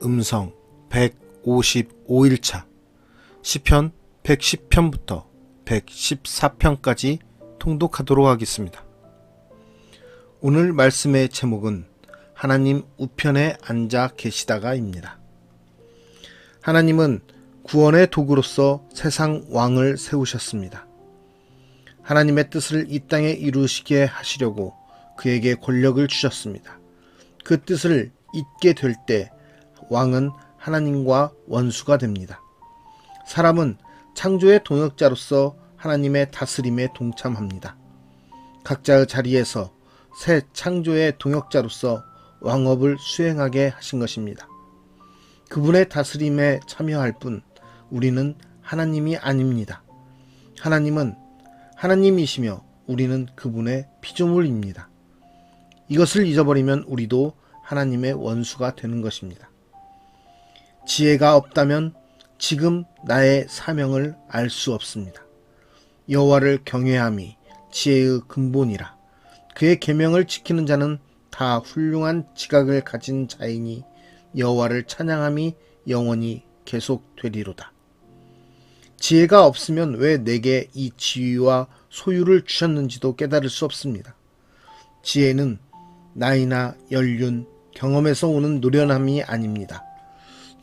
음성 155일차 시편 110편부터 114편까지 통독하도록 하겠습니다. 오늘 말씀의 제목은 하나님 우편에 앉아 계시다가입니다. 하나님은 구원의 도구로서 세상 왕을 세우셨습니다. 하나님의 뜻을 이 땅에 이루시게 하시려고 그에게 권력을 주셨습니다. 그 뜻을 잇게 될 때 왕은 하나님과 원수가 됩니다. 사람은 창조의 동역자로서 하나님의 다스림에 동참합니다. 각자의 자리에서 새 창조의 동역자로서 왕업을 수행하게 하신 것입니다. 그분의 다스림에 참여할 뿐 우리는 하나님이 아닙니다. 하나님은 하나님이시며 우리는 그분의 피조물입니다. 이것을 잊어버리면 우리도 하나님의 원수가 되는 것입니다. 지혜가 없다면 지금 나의 사명을 알 수 없습니다. 여호와를 경외함이 지혜의 근본이라. 그의 계명을 지키는 자는 다 훌륭한 지각을 가진 자이니 여호와를 찬양함이 영원히 계속되리로다. 지혜가 없으면 왜 내게 이 지위와 소유를 주셨는지도 깨달을 수 없습니다. 지혜는 나이나 연륜, 경험에서 오는 노련함이 아닙니다.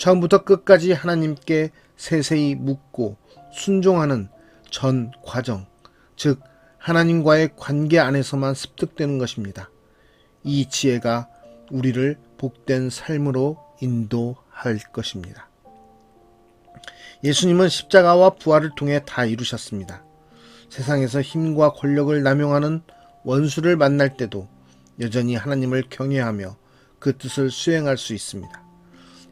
처음부터 끝까지 하나님께 세세히 묻고 순종하는 전 과정, 즉 하나님과의 관계 안에서만 습득되는 것입니다. 이 지혜가 우리를 복된 삶으로 인도할 것입니다. 예수님은 십자가와 부활을 통해 다 이루셨습니다. 세상에서 힘과 권력을 남용하는 원수를 만날 때도 여전히 하나님을 경외하며 그 뜻을 수행할 수 있습니다.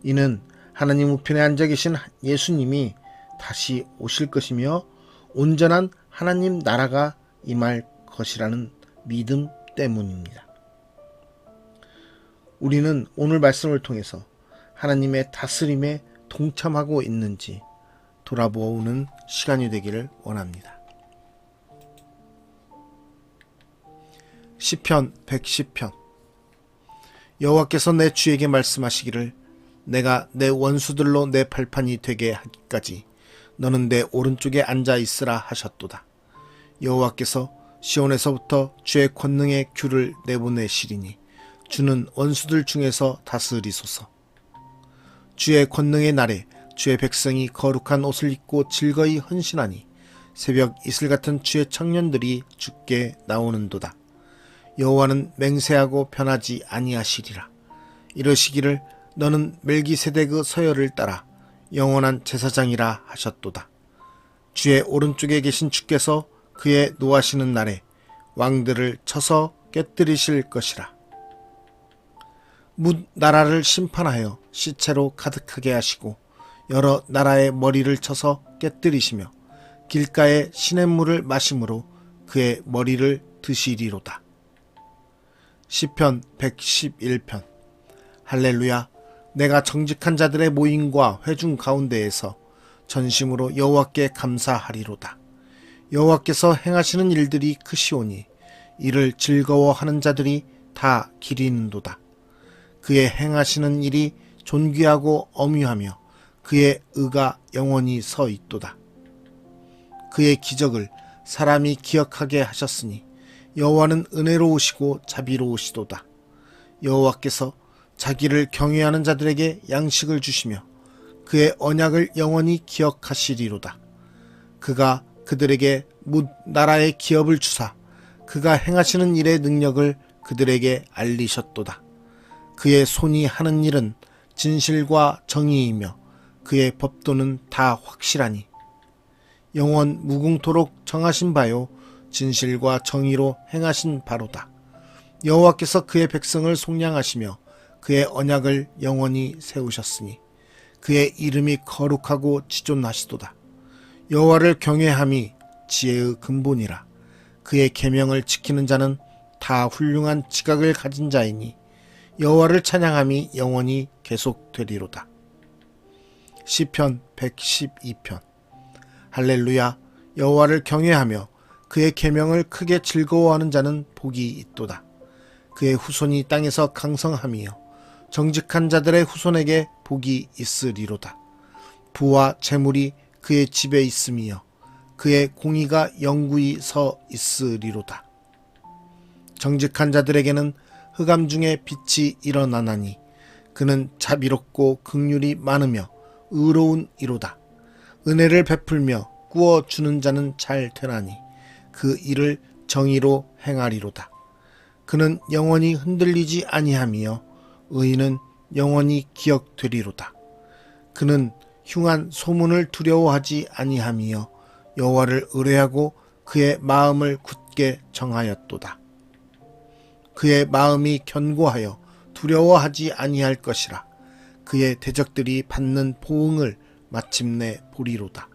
이는 하나님 우편에 앉아 계신 예수님이 다시 오실 것이며 온전한 하나님 나라가 임할 것이라는 믿음 때문입니다. 우리는 오늘 말씀을 통해서 하나님의 다스림에 동참하고 있는지 돌아보는 시간이 되기를 원합니다. 시편 110편. 여호와께서 내 주에게 말씀하시기를 내가 내 원수들로 내 발판이 되게 하기까지 너는 내 오른쪽에 앉아 있으라 하셨도다. 여호와께서 시온에서부터 주의 권능의 큐를 내보내시리니 주는 원수들 중에서 다스리소서. 주의 권능의 날에 주의 백성이 거룩한 옷을 입고 즐거이 헌신하니 새벽 이슬 같은 주의 청년들이 주께 나오는도다. 여호와는 맹세하고 변하지 아니하시리라. 이러시기를 너는 멜기세덱의 서열을 따라 영원한 제사장이라 하셨도다. 주의 오른쪽에 계신 주께서 그의 노하시는 날에 왕들을 쳐서 깨뜨리실 것이라. 뭇 나라를 심판하여 시체로 가득하게 하시고 여러 나라의 머리를 쳐서 깨뜨리시며 길가의 시냇물을 마심으로 그의 머리를 드시리로다. 시편 111편. 할렐루야. 내가 정직한 자들의 모임과 회중 가운데에서 전심으로 여호와께 감사하리로다. 여호와께서 행하시는 일들이 크시오니 이를 즐거워하는 자들이 다 기리는도다. 그의 행하시는 일이 존귀하고 엄유하며 그의 의가 영원히 서 있도다. 그의 기적을 사람이 기억하게 하셨으니 여호와는 은혜로우시고 자비로우시도다. 여호와께서 자기를 경외하는 자들에게 양식을 주시며 그의 언약을 영원히 기억하시리로다. 그가 그들에게 뭇 나라의 기업을 주사 그가 행하시는 일의 능력을 그들에게 알리셨도다. 그의 손이 하는 일은 진실과 정의이며 그의 법도는 다 확실하니 영원 무궁토록 정하신 바요 진실과 정의로 행하신 바로다. 여호와께서 그의 백성을 속량하시며 그의 언약을 영원히 세우셨으니 그의 이름이 거룩하고 지존하시도다. 여호와를 경외함이 지혜의 근본이라. 그의 계명을 지키는 자는 다 훌륭한 지각을 가진 자이니 여호와를 찬양함이 영원히 계속되리로다. 시편 112편. 할렐루야. 여호와를 경외하며 그의 계명을 크게 즐거워하는 자는 복이 있도다. 그의 후손이 땅에서 강성함이요 정직한 자들의 후손에게 복이 있으리로다. 부와 재물이 그의 집에 있음이여 그의 공의가 영구히 서 있으리로다. 정직한 자들에게는 흑암 중에 빛이 일어나나니 그는 자비롭고 긍휼이 많으며 의로운 이로다. 은혜를 베풀며 꾸어 주는 자는 잘 되나니 그 일을 정의로 행하리로다. 그는 영원히 흔들리지 아니하며 의인은 영원히 기억되리로다. 그는 흉한 소문을 두려워하지 아니하며 여호와를 의뢰하고 그의 마음을 굳게 정하였도다. 그의 마음이 견고하여 두려워하지 아니할 것이라. 그의 대적들이 받는 보응을 마침내 보리로다.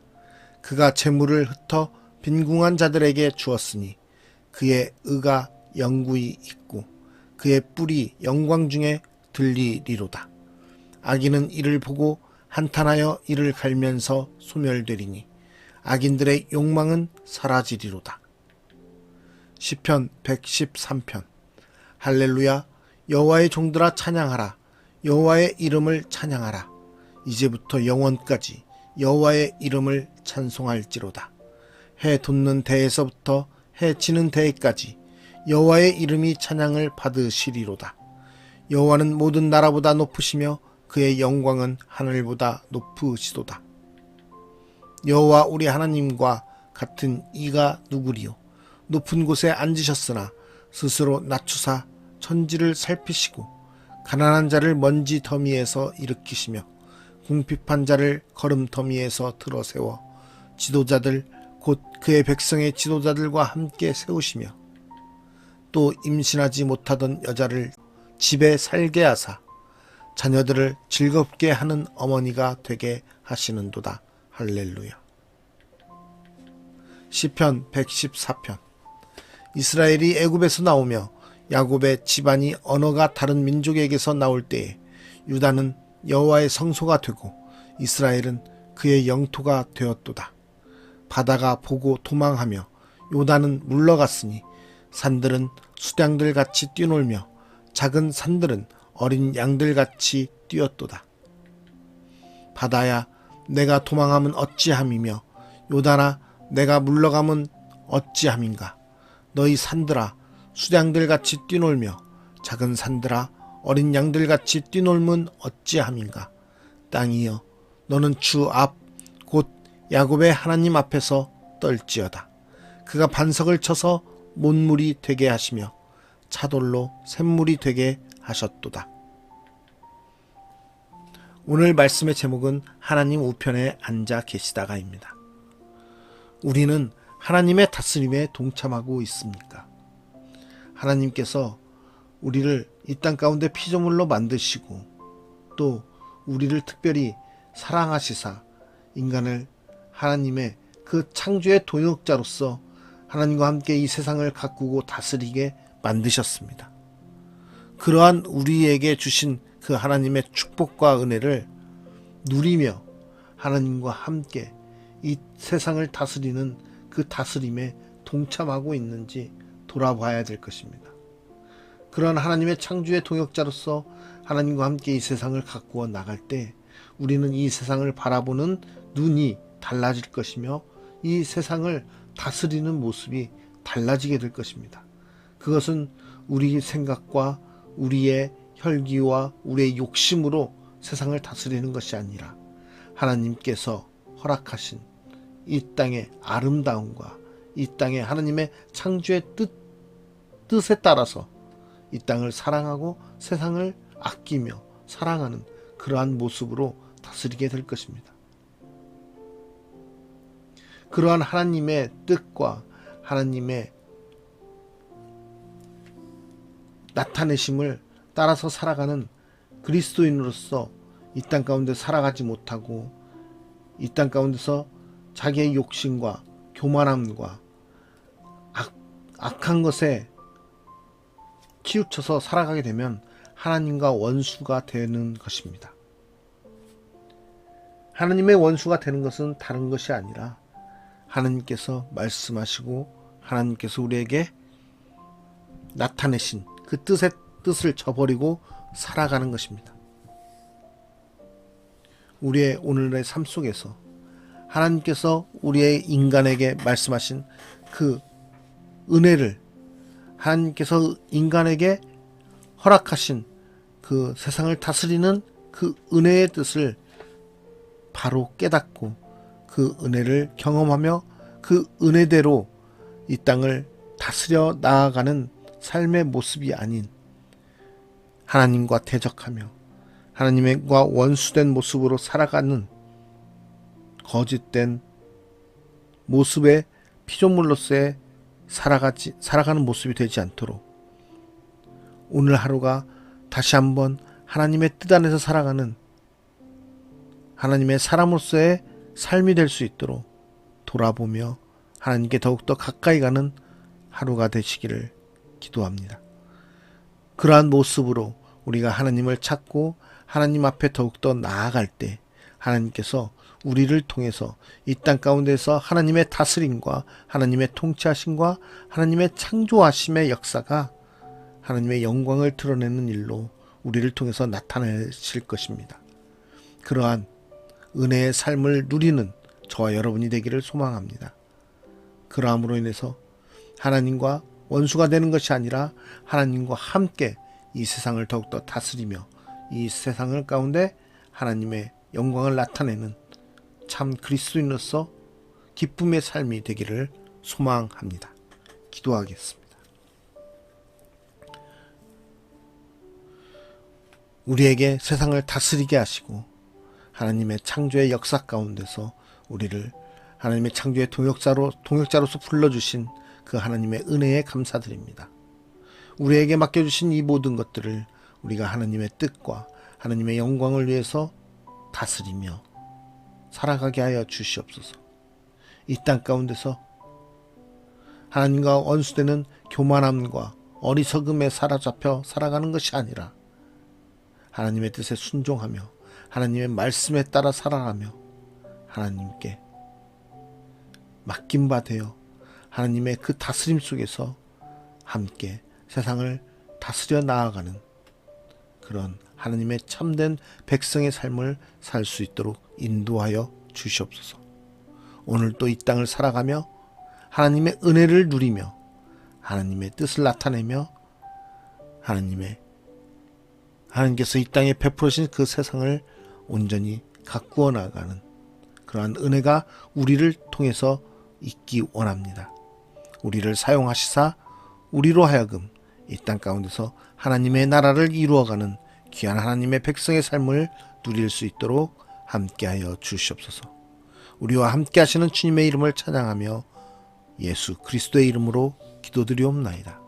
그가 재물을 흩어 빈궁한 자들에게 주었으니 그의 의가 영구히 있고 그의 뿔이 영광 중에 들리리로다. 악인은 이를 보고 한탄하여 이를 갈면서 소멸되리니 악인들의 욕망은 사라지리로다. 시편 113편. 할렐루야. 여호와의 종들아 찬양하라. 여호와의 이름을 찬양하라. 이제부터 영원까지 여호와의 이름을 찬송할지로다. 해 돋는 대에서부터 해 지는 대에까지 여호와의 이름이 찬양을 받으시리로다. 여호와는 모든 나라보다 높으시며 그의 영광은 하늘보다 높으시도다. 여호와 우리 하나님과 같은 이가 누구리요. 높은 곳에 앉으셨으나 스스로 낮추사 천지를 살피시고 가난한 자를 먼지 더미에서 일으키시며 궁핍한 자를 거름 더미에서 들어세워 지도자들 곧 그의 백성의 지도자들과 함께 세우시며 또 임신하지 못하던 여자를 집에 살게 하사 자녀들을 즐겁게 하는 어머니가 되게 하시는도다. 할렐루야. 시편 114편. 이스라엘이 애굽에서 나오며 야곱의 집안이 언어가 다른 민족에게서 나올 때에 유다는 여호와의 성소가 되고 이스라엘은 그의 영토가 되었도다. 바다가 보고 도망하며 요단은 물러갔으니 산들은 수량들 같이 뛰놀며 작은 산들은 어린 양들 같이 뛰었도다. 바다야 내가 도망하면 어찌함이며 요단아 내가 물러가면 어찌함인가. 너희 산들아 수량들 같이 뛰놀며 작은 산들아 어린 양들 같이 뛰놀면 어찌함인가. 땅이여 너는 주 앞 곧 야곱의 하나님 앞에서 떨지어다. 그가 반석을 쳐서 못물이 되게 하시며 차돌로 샘물이 되게 하셨도다. 오늘 말씀의 제목은 하나님 우편에 앉아 계시다가입니다. 우리는 하나님의 다스림에 동참하고 있습니까? 하나님께서 우리를 이 땅 가운데 피조물로 만드시고 또 우리를 특별히 사랑하시사 인간을 하나님의 그 창조의 동역자로서 하나님과 함께 이 세상을 가꾸고 다스리게 만드셨습니다. 그러한 우리에게 주신 그 하나님의 축복과 은혜를 누리며 하나님과 함께 이 세상을 다스리는 그 다스림에 동참하고 있는지 돌아봐야 될 것입니다. 그런 하나님의 창조의 동역자로서 하나님과 함께 이 세상을 가꾸어 나갈 때 우리는 이 세상을 바라보는 눈이 달라질 것이며 이 세상을 다스리는 모습이 달라지게 될 것입니다. 그것은 우리 생각과 우리의 혈기와 우리의 욕심으로 세상을 다스리는 것이 아니라 하나님께서 허락하신 이 땅의 아름다움과 이 땅의 하나님의 창조의 뜻에 따라서 이 땅을 사랑하고 세상을 아끼며 사랑하는 그러한 모습으로 다스리게 될 것입니다. 그러한 하나님의 뜻과 하나님의 나타내심을 따라서 살아가는 그리스도인으로서 이 땅 가운데 살아가지 못하고 이 땅 가운데서 자기의 욕심과 교만함과 악한 것에 치우쳐서 살아가게 되면 하나님과 원수가 되는 것입니다. 하나님의 원수가 되는 것은 다른 것이 아니라 하나님께서 말씀하시고 하나님께서 우리에게 나타내신 그 뜻을 저버리고 살아가는 것입니다. 우리의 오늘의 삶 속에서 하나님께서 우리의 인간에게 말씀하신 그 은혜를, 하나님께서 인간에게 허락하신 그 세상을 다스리는 그 은혜의 뜻을 바로 깨닫고 그 은혜를 경험하며 그 은혜대로 이 땅을 다스려 나아가는 삶의 모습이 아닌 하나님과 대적하며 하나님과 원수된 모습으로 살아가는 거짓된 모습의 피조물로서의 살아가는 모습이 되지 않도록 오늘 하루가 다시 한번 하나님의 뜻 안에서 살아가는 하나님의 사람으로서의 삶이 될 수 있도록 돌아보며 하나님께 더욱더 가까이 가는 하루가 되시기를 기도합니다. 그러한 모습으로 우리가 하나님을 찾고 하나님 앞에 더욱더 나아갈 때 하나님께서 우리를 통해서 이 땅 가운데서 하나님의 다스림과 하나님의 통치하심과 하나님의 창조하심의 역사가 하나님의 영광을 드러내는 일로 우리를 통해서 나타내실 것입니다. 그러한 은혜의 삶을 누리는 저와 여러분이 되기를 소망합니다. 그러함으로 인해서 하나님과 원수가 되는 것이 아니라 하나님과 함께 이 세상을 더욱더 다스리며 이 세상을 가운데 하나님의 영광을 나타내는 참 그리스도인으로서 기쁨의 삶이 되기를 소망합니다. 기도하겠습니다. 우리에게 세상을 다스리게 하시고 하나님의 창조의 역사 가운데서 우리를 하나님의 창조의 동역자로서 불러주신 그 하나님의 은혜에 감사드립니다. 우리에게 맡겨주신 이 모든 것들을 우리가 하나님의 뜻과 하나님의 영광을 위해서 다스리며 살아가게 하여 주시옵소서. 이 땅 가운데서 하나님과 원수되는 교만함과 어리석음에 사로잡혀 살아가는 것이 아니라 하나님의 뜻에 순종하며 하나님의 말씀에 따라 살아가며 하나님께 맡긴 바 되어 하나님의 그 다스림 속에서 함께 세상을 다스려 나아가는 그런 하나님의 참된 백성의 삶을 살 수 있도록 인도하여 주시옵소서. 오늘 또 이 땅을 살아가며 하나님의 은혜를 누리며 하나님의 뜻을 나타내며 하나님께서 이 땅에 베풀으신 그 세상을 온전히 가꾸어 나가는 그러한 은혜가 우리를 통해서 있기 원합니다. 우리를 사용하시사 우리로 하여금 이 땅 가운데서 하나님의 나라를 이루어가는 귀한 하나님의 백성의 삶을 누릴 수 있도록 함께하여 주시옵소서. 우리와 함께 하시는 주님의 이름을 찬양하며 예수 그리스도의 이름으로 기도드리옵나이다.